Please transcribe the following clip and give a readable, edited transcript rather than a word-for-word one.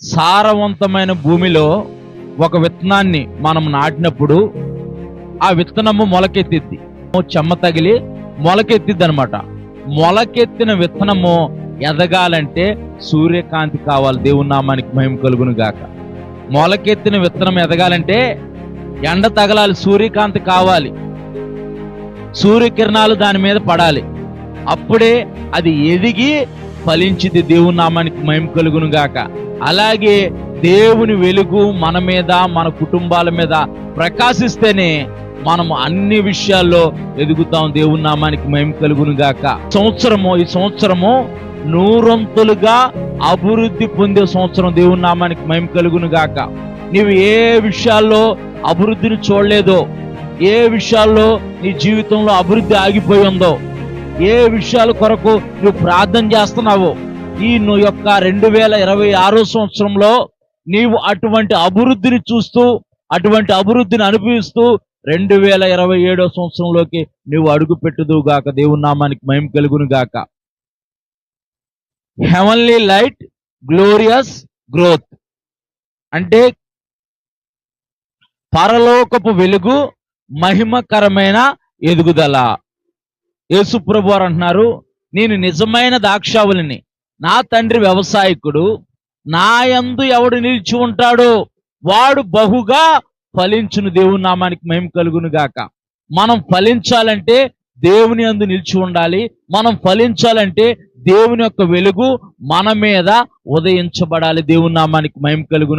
సారవంతమైన భూమిలో ఒక విత్తనాన్ని మనం నాటినప్పుడు ఆ విత్తనము మొలకెత్తిద్ది. చెమ్మ తగిలి మొలకెత్తిద్ది అనమాట. మొలకెత్తిన విత్తనము ఎదగాలంటే సూర్యకాంతి కావాలి. దేవుని నామానికి మహిమ కలుగును గాక. మొలకెత్తిన విత్తనం ఎదగాలంటే ఎండ తగలాలి, సూర్యకాంతి కావాలి, సూర్యకిరణాలు దాని మీద పడాలి. అప్పుడే అది ఎదిగి ఫలించింది. దేవుని నామానికి మహిమ కలుగును గాక. అలాగే దేవుని వెలుగు మన మీద, మన కుటుంబాల మీద ప్రకాశిస్తేనే మనం అన్ని విషయాల్లో ఎదుగుతాం. దేవుని నామానికి మహిమ కలుగును గాక. ఈ సంవత్సరము నూరంతులుగా అభివృద్ధి పొందే సంవత్సరం. దేవుని నామానికి మహిమ కలుగును గాక. నీవు ఏ విషయాల్లో అభివృద్ధిని చూడలేదో, ఏ విషయాల్లో నీ జీవితంలో అభివృద్ధి ఆగిపోయి ఉందో, ఏ విషయాల కొరకు నువ్వు ప్రార్థన చేస్తున్నావో, ఈ నువ్వు యొక్క 2026 సంవత్సరంలో నీవు అటువంటి అభివృద్ధిని చూస్తూ, అటువంటి అభివృద్ధిని అనుభవిస్తూ 2027 సంవత్సరంలోకి నువ్వు అడుగు పెట్టుదువు గాక. దేవుని నామానికి మహిమ కలుగును గాక. హెవెన్లీ లైట్, గ్లోరియస్ గ్రోత్ అంటే పరలోకపు వెలుగు, మహిమకరమైన ఎదుగుదల. యేసు ప్రభువారు అంటున్నారు, నేను నిజమైన ద్రాక్షావళిని, నా తండ్రి వ్యవసాయకుడు, నా యందు ఎవడు నిలిచి ఉంటాడో వాడు బహుగా ఫలించును. దేవుని నామానికి మహిమ కలుగును గాక. మనం ఫలించాలంటే దేవుని యందు నిలిచి ఉండాలి. మనం ఫలించాలంటే దేవుని యొక్క వెలుగు మన మీద ఉదయించబడాలి. దేవుని నామానికి మహిమ కలుగును.